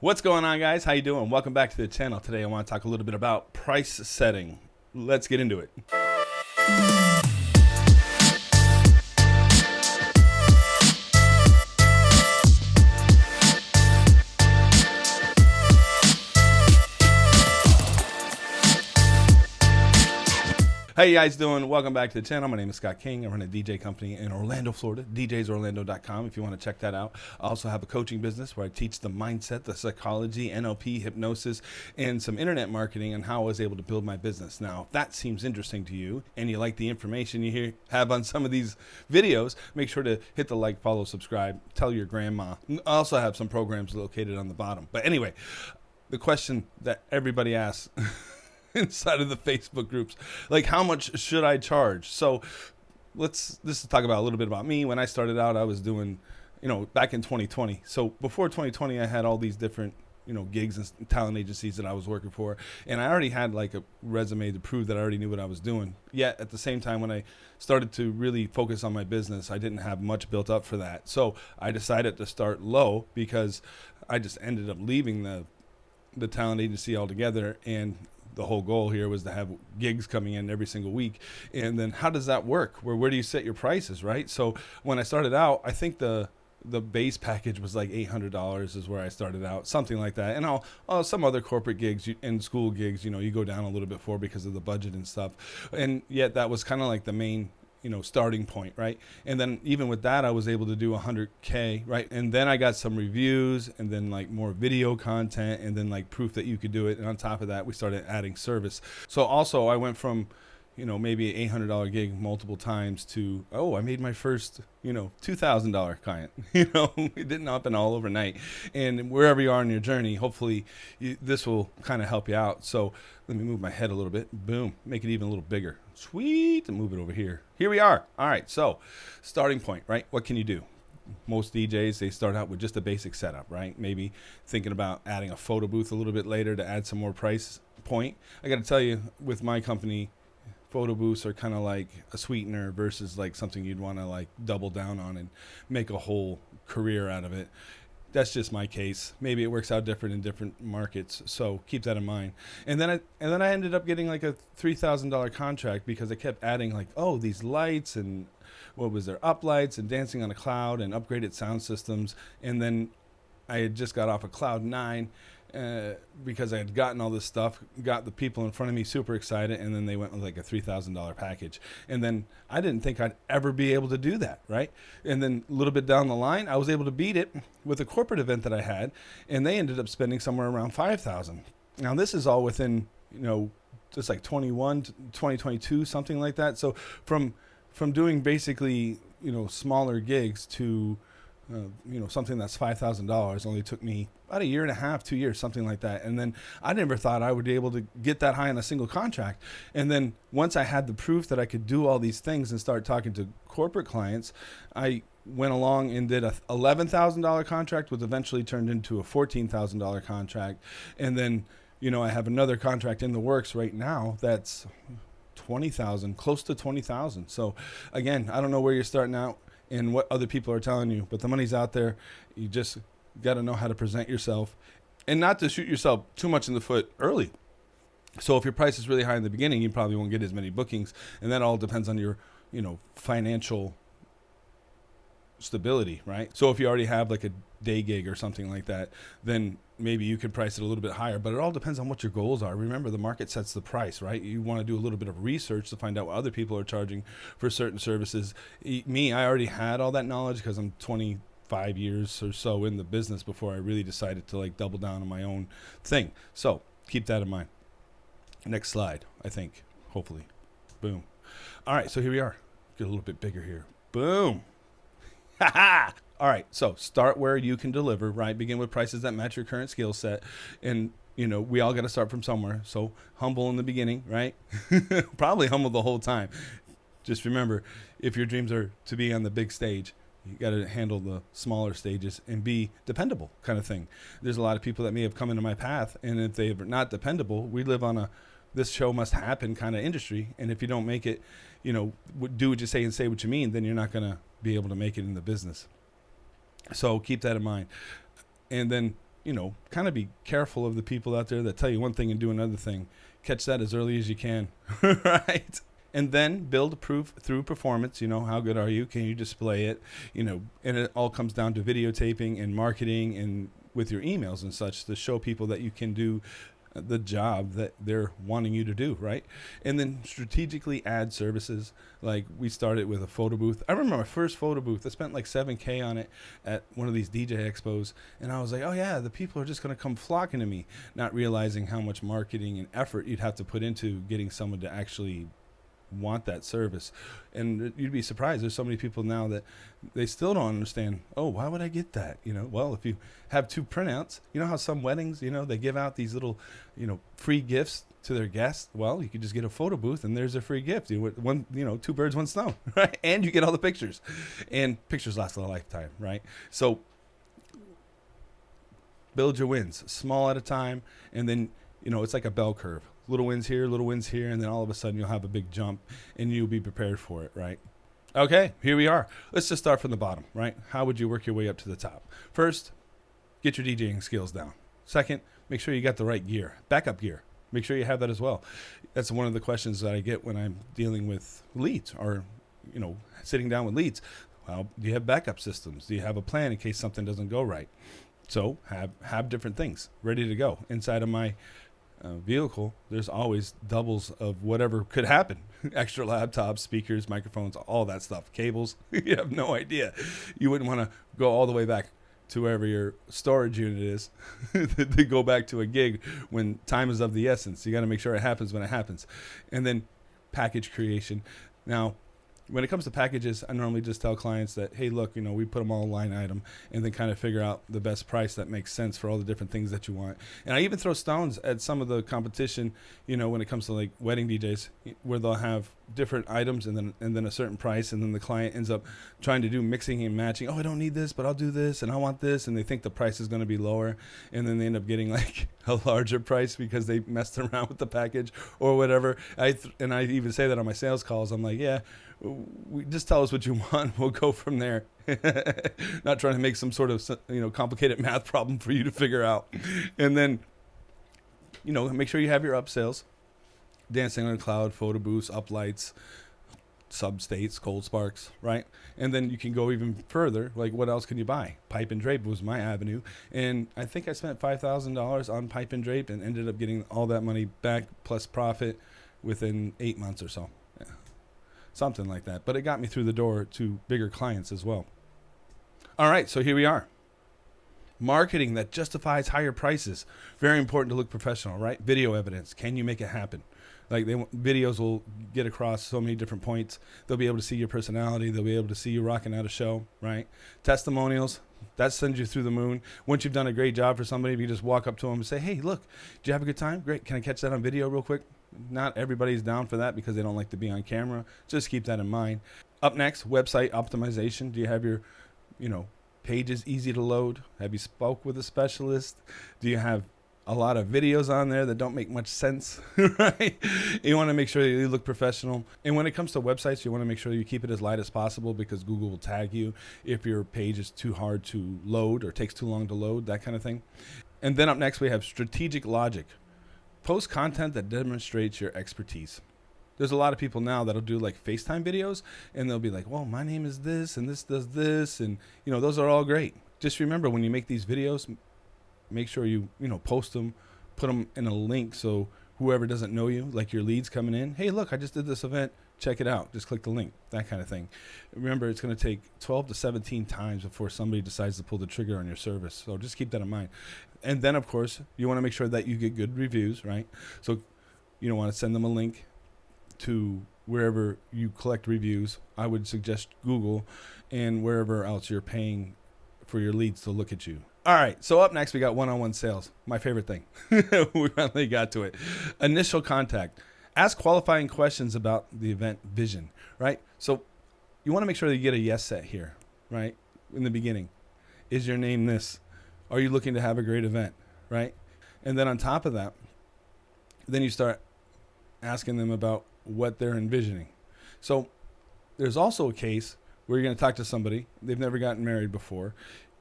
What's going on, guys? How you doing? Welcome back to the channel. Today I want to talk a little bit about price setting. Let's get into it. How you guys doing? Welcome back to the channel. My name is Scott King. I run a DJ company in Orlando, Florida, djsorlando.com if you want to check that out. I also have a coaching business where I teach the mindset, the psychology, NLP, hypnosis, and some internet marketing on how I was able to build my business. Now, if that seems interesting to you and you like the information you have on some of these videos, make sure to hit the like, follow, subscribe, tell your grandma. I also have some programs located on the bottom. But anyway, the question that everybody asks inside of the Facebook groups, like, how much should I charge? So let's talk about a little bit about me. When I started out, I was doing, back in 2020. So before 2020, I had all these different, gigs and talent agencies that I was working for. And I already had like a resume to prove that I already knew what I was doing. Yet at the same time, when I started to really focus on my business, I didn't have much built up for that. So I decided to start low because I just ended up leaving the talent agency altogether. And the whole goal here was to have gigs coming in every single week. And then how does that work? Where do you set your prices, right? So when I started out, I think the base package was like $800 is where I started out, something like that. And some other corporate gigs and school gigs, you go down a little bit for because of the budget and stuff. And yet that was kind of like the main starting point, right? And then even with that, I was able to do 100K, right? And then I got some reviews and then like more video content and then like proof that you could do it. And on top of that, we started adding service. So also I went from, maybe an $800 gig multiple times to, I made my first, $2,000 client. It didn't happen all overnight. And wherever you are in your journey, hopefully this will kind of help you out. So let me move my head a little bit. Boom. Make it even a little bigger. Sweet. And move it over here. Here we are. All right. So starting point, right? What can you do? Most DJs, they start out with just a basic setup, right? Maybe thinking about adding a photo booth a little bit later to add some more price point. I got to tell you, with my company, photo booths are kind of like a sweetener versus like something you'd want to like double down on and make a whole career out of it. That's just my case. Maybe it works out different in different markets, so keep that in mind. And then I ended up getting like a $3,000 contract because I kept adding like, these lights and what was there, up lights and dancing on a cloud and upgraded sound systems. And then I had just got off of cloud 9 because I had gotten all this stuff, got the people in front of me super excited, and then they went with like a $3,000 package. And then I didn't think I'd ever be able to do that, right? And then a little bit down the line, I was able to beat it with a corporate event that I had, and they ended up spending somewhere around $5,000. Now this is all within, just like 2022, something like that. So from doing basically, smaller gigs to something that's $5,000 only took me about a year and a half, 2 years, something like that. And then I never thought I would be able to get that high on a single contract. And then once I had the proof that I could do all these things and start talking to corporate clients, I went along and did a $11,000 contract, which eventually turned into a $14,000 contract. And then, I have another contract in the works right now that's 20,000, close to 20,000. So again, I don't know where you're starting out and what other people are telling you, but the money's out there. You just got to know how to present yourself and not to shoot yourself too much in the foot early. So if your price is really high in the beginning, you probably won't get as many bookings, and that all depends on your, financial stability, right? So if you already have like a day gig or something like that, then maybe you could price it a little bit higher, but it all depends on what your goals are. Remember, the market sets the price, right? You want to do a little bit of research to find out what other people are charging for certain services. I already had all that knowledge because I'm 25 years or so in the business before I really decided to like double down on my own thing. So keep that in mind. Next slide, I think, hopefully. Boom. All right, so here we are. Get a little bit bigger here. Boom. Ha ha. All right, so start where you can deliver, right? Begin with prices that match your current skill set. And, we all got to start from somewhere. So humble in the beginning, right? Probably humble the whole time. Just remember, if your dreams are to be on the big stage, you got to handle the smaller stages and be dependable kind of thing. There's a lot of people that may have come into my path, and if they're not dependable, we live on a this show must happen kind of industry. And if you don't make it, do what you say and say what you mean, then you're not going to be able to make it in the business. So keep that in mind. And then, kind of be careful of the people out there that tell you one thing and do another thing. Catch that as early as you can, right? And then build proof through performance. How good are you? Can you display it? And it all comes down to videotaping and marketing and with your emails and such to show people that you can do the job that they're wanting you to do, right? And then strategically add services. Like we started with a photo booth. I remember my first photo booth. I spent like $7,000 on it at one of these DJ expos. And I was like, oh yeah, the people are just going to come flocking to me, not realizing how much marketing and effort you'd have to put into getting someone to actually want that service. And you'd be surprised, there's so many people now that they still don't understand, oh, why would I get that? Well, if you have 2 printouts, how some weddings, they give out these little free gifts to their guests. Well, you could just get a photo booth and there's a free gift. One, 2 birds, 1 stone, right? And you get all the pictures, and pictures last a lifetime, right? So build your wins small at a time, and then it's like a bell curve. Little wins here, and then all of a sudden you'll have a big jump, and you'll be prepared for it, right? Okay, here we are. Let's just start from the bottom, right? How would you work your way up to the top? First, get your DJing skills down. Second, make sure you got the right gear, backup gear. Make sure you have that as well. That's one of the questions that I get when I'm dealing with leads or, sitting down with leads. Well, do you have backup systems? Do you have a plan in case something doesn't go right? So have different things ready to go. Inside of my vehicle, there's always doubles of whatever could happen. Extra laptops, speakers, microphones, all that stuff, cables. You have no idea. You wouldn't want to go all the way back to wherever your storage unit is to go back to a gig when time is of the essence. You got to make sure it happens when it happens. And then package creation. Now, when it comes to packages, I normally just tell clients that, hey, look, we put them all in line item and then kind of figure out the best price that makes sense for all the different things that you want. And I even throw stones at some of the competition, when it comes to like wedding DJs, where they'll have different items and then a certain price, and then the client ends up trying to do mixing and matching. Oh, I don't need this, but I'll do this, and I want this, and they think the price is going to be lower, and then they end up getting like a larger price because they messed around with the package or whatever. And I even say that on my sales calls. I'm like, yeah, we just tell us what you want. We'll go from there. Not trying to make some sort of complicated math problem for you to figure out. And then make sure you have your upsells, dancing on the cloud, photo booths, uplights, substates, cold sparks, right? And then you can go even further. Like, what else can you buy? Pipe and drape was my avenue, and I think I spent $5,000 on pipe and drape and ended up getting all that money back plus profit within 8 months or so. Something like that. But it got me through the door to bigger clients as well. All right, so here we are. Marketing that justifies higher prices. Very important to look professional, right? Video evidence. Can you make it happen? Like, videos will get across so many different points. They'll be able to see your personality. They'll be able to see you rocking out a show, right? Testimonials. That sends you through the moon. Once you've done a great job for somebody, if you just walk up to them and say, hey, look, did you have a good time? Great. Can I catch that on video real quick? Not everybody's down for that because they don't like to be on camera. Just keep that in mind. Up next, website optimization. Do you have your, pages easy to load? Have you spoke with a specialist? Do you have a lot of videos on there that don't make much sense, right? You want to make sure that you look professional. And when it comes to websites, you want to make sure you keep it as light as possible because Google will tag you if your page is too hard to load or takes too long to load, that kind of thing. And then up next, we have strategic logic. Post content that demonstrates your expertise. There's a lot of people now that'll do like FaceTime videos and they'll be like, well, my name is this and this does this. And, those are all great. Just remember, when you make these videos, make sure you, post them, put them in a link so whoever doesn't know you, like your leads coming in, hey, look, I just did this event. Check it out. Just click the link, that kind of thing. Remember, it's going to take 12 to 17 times before somebody decides to pull the trigger on your service. So just keep that in mind. And then, of course, you want to make sure that you get good reviews, right? So you don't want to send them a link to wherever you collect reviews. I would suggest Google and wherever else you're paying for your leads to look at you. All right, so up next, we got one-on-one sales. My favorite thing. We finally got to it. Initial contact. Ask qualifying questions about the event vision, right? So you want to make sure that you get a yes set here, right? In the beginning. Is your name this? Are you looking to have a great event, right? And then on top of that, then you start asking them about what they're envisioning. So there's also a case where you're going to talk to somebody. They've never gotten married before.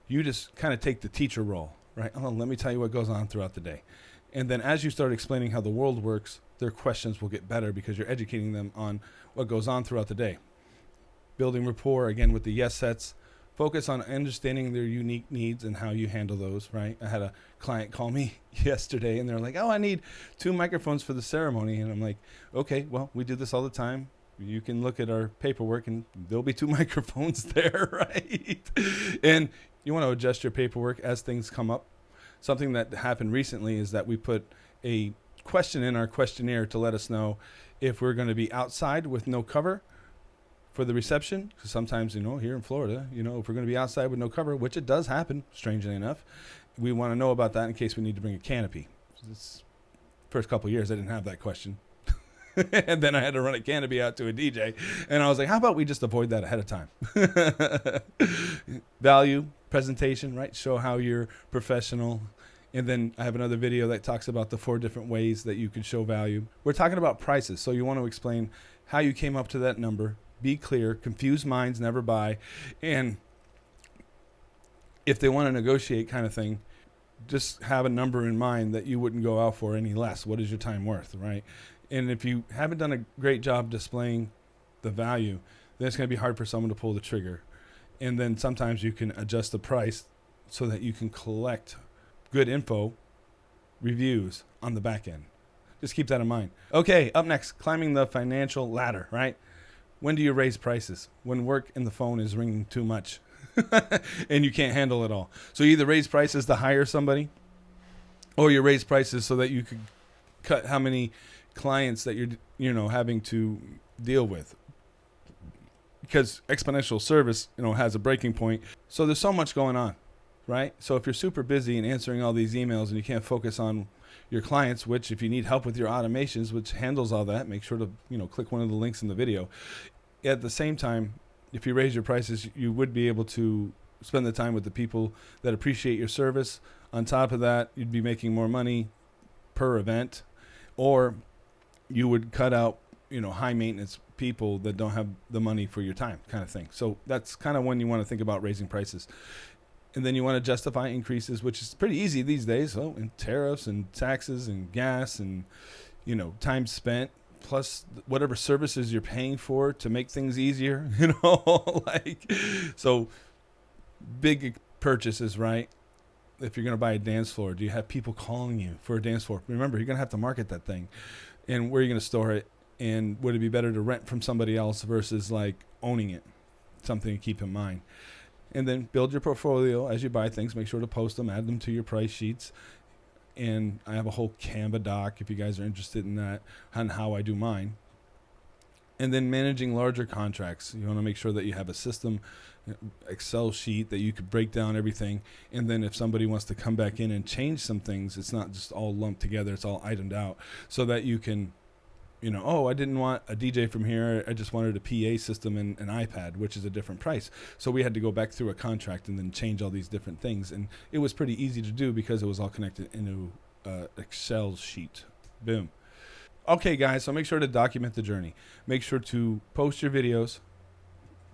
You just kind of take the teacher role. right? Oh, let me tell you what goes on throughout the day. And then as you start explaining how the world works, their questions will get better because you're educating them on what goes on throughout the day. Building rapport, again, with the yes sets. Focus on understanding their unique needs and how you handle those, right? I had a client call me yesterday, and they're like, oh, I need 2 microphones for the ceremony. And I'm like, okay, well, we do this all the time. You can look at our paperwork, and there'll be 2 microphones there, right? And you want to adjust your paperwork as things come up. Something that happened recently is that we put a question in our questionnaire to let us know if we're going to be outside with no cover for the reception, because sometimes, here in Florida, if we're going to be outside with no cover, which it does happen, strangely enough, we want to know about that in case we need to bring a canopy. This first couple of years, I didn't have that question. And then I had to run a canopy out to a DJ, and I was like, how about we just avoid that ahead of time? Value, presentation, right? Show how you're professional. And then I have another video that talks about the 4 different ways that you can show value. We're talking about prices, so you want to explain how you came up to that number. Be clear, confuse minds, never buy. And if they want to negotiate kind of thing, just have a number in mind that you wouldn't go out for any less. What is your time worth, right? And if you haven't done a great job displaying the value, then it's going to be hard for someone to pull the trigger. And then sometimes you can adjust the price so that you can collect good info, reviews on the back end. Just keep that in mind. Okay, up next, climbing the financial ladder, right? When do you raise prices? When work and the phone is ringing too much and you can't handle it all. So you either raise prices to hire somebody, or you raise prices so that you could cut how many clients that you're having to deal with. Because exponential service, has a breaking point. So there's so much going on, right? So if you're super busy and answering all these emails and you can't focus on your clients, which if you need help with your automations, which handles all that, make sure to, click one of the links in the video. At the same time, if you raise your prices, you would be able to spend the time with the people that appreciate your service. On top of that, you'd be making more money per event, or you would cut out, high maintenance people that don't have the money for your time, kind of thing. So that's kind of when you want to think about raising prices. And then you want to justify increases, which is pretty easy these days. So, and tariffs and taxes and gas and, time spent, plus whatever services you're paying for to make things easier, so big purchases, right? If you're going to buy a dance floor, do you have people calling you for a dance floor? Remember, you're going to have to market that thing. And where are you going to store it? And would it be better to rent from somebody else versus like owning it? Something to keep in mind. And then build your portfolio as you buy things. Make sure to post them, add them to your price sheets. And I have a whole Canva doc if you guys are interested in that, on how I do mine. And then managing larger contracts. You want to make sure that you have a system, Excel sheet that you could break down everything. And then if somebody wants to come back in and change some things, it's not just all lumped together. It's all itemed out so that you can, I didn't want a DJ from here. I just wanted a PA system and an iPad, which is a different price. So we had to go back through a contract and then change all these different things. And it was pretty easy to do because it was all connected into Excel sheet. Boom. Okay, guys, so make sure to document the journey. Make sure to post your videos,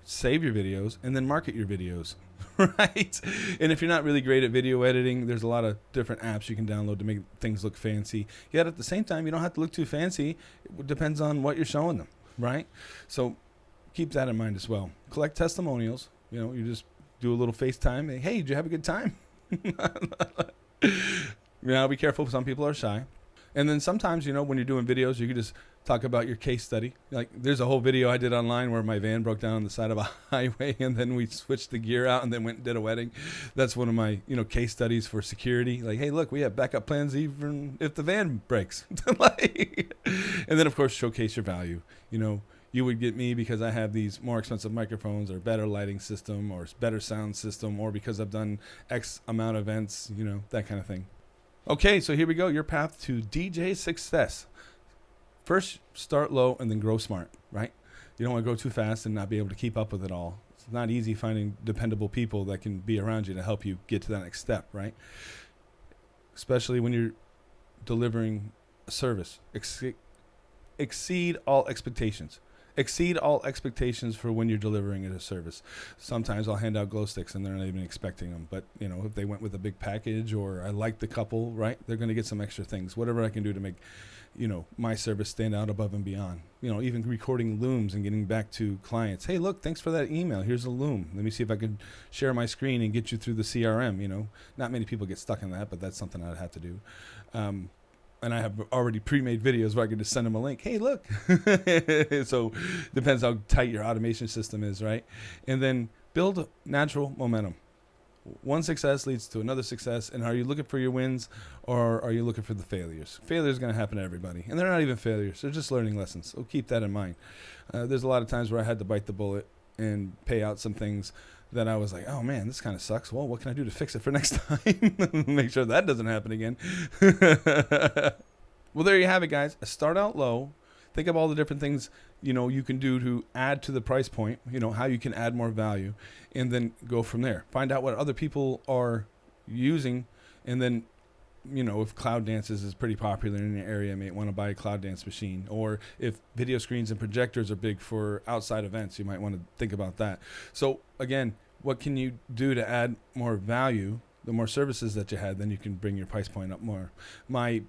save your videos, and then market your videos, right? And if you're not really great at video editing, there's a lot of different apps you can download to make things look fancy. Yet at the same time, you don't have to look too fancy. It depends on what you're showing them, right? So keep that in mind as well. Collect testimonials. You just do a little FaceTime. Hey, did you have a good time? Be careful. Some people are shy. And then sometimes, when you're doing videos, you can just talk about your case study. Like there's a whole video I did online where my van broke down on the side of a highway and then we switched the gear out and then went and did a wedding. That's one of my, case studies for security. Like, hey, look, we have backup plans even if the van breaks. And then, of course, showcase your value. You would get me because I have these more expensive microphones or better lighting system or better sound system, or because I've done X amount of events, that kind of thing. Okay, so here we go. Your path to DJ success. First, start low and then grow smart, right? You don't want to go too fast and not be able to keep up with it all. It's not easy finding dependable people that can be around you to help you get to that next step, right? Especially when you're delivering a service. Exceed all expectations. exceed all expectations for when you're delivering a service. Sometimes I'll hand out glow sticks and they're not even expecting them. But, you know, if they went with a big package or I like the couple, right, they're going to get some extra things. Whatever I can do to make, you know, my service stand out above and beyond. You know, even recording looms and getting back to clients. Hey, look, thanks for that email. Here's a loom. Let me see if I can share my screen and get you through the CRM. You know, not many people get stuck in that, but that's something I'd have to do. And I have already pre-made videos where I can just send them a link. Hey, look. So depends how tight your automation system is, right? And then build natural momentum. One success leads to another success. And are you looking for your wins or are you looking for the failures? Failure is going to happen to everybody. And they're not even failures. They're just learning lessons. So keep that in mind. There's a lot of times where I had to bite the bullet and pay out some things that I was like, oh man, this kind of sucks. Well, what can I do to fix it for next time? Make sure that doesn't happen again. Well, there you have it, guys. Start out low. Think of all the different things, you know, you can do to add to the price point, you know, how you can add more value, and then go from there. Find out what other people are using, and then, you know, if cloud dances is pretty popular in your area, you may want to buy a cloud dance machine. Or if video screens and projectors are big for outside events, you might want to think about that. So again, what can you do to add more value? The more services that you had, then you can bring your price point up more. My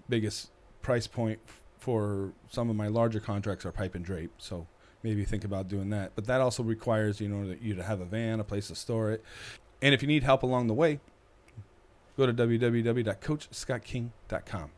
biggest price point for some of my larger contracts are pipe and drape. So maybe think about doing that. But that also requires, you know, that you to have a van, a place to store it. And if you need help along the way, go to www.coachscottking.com.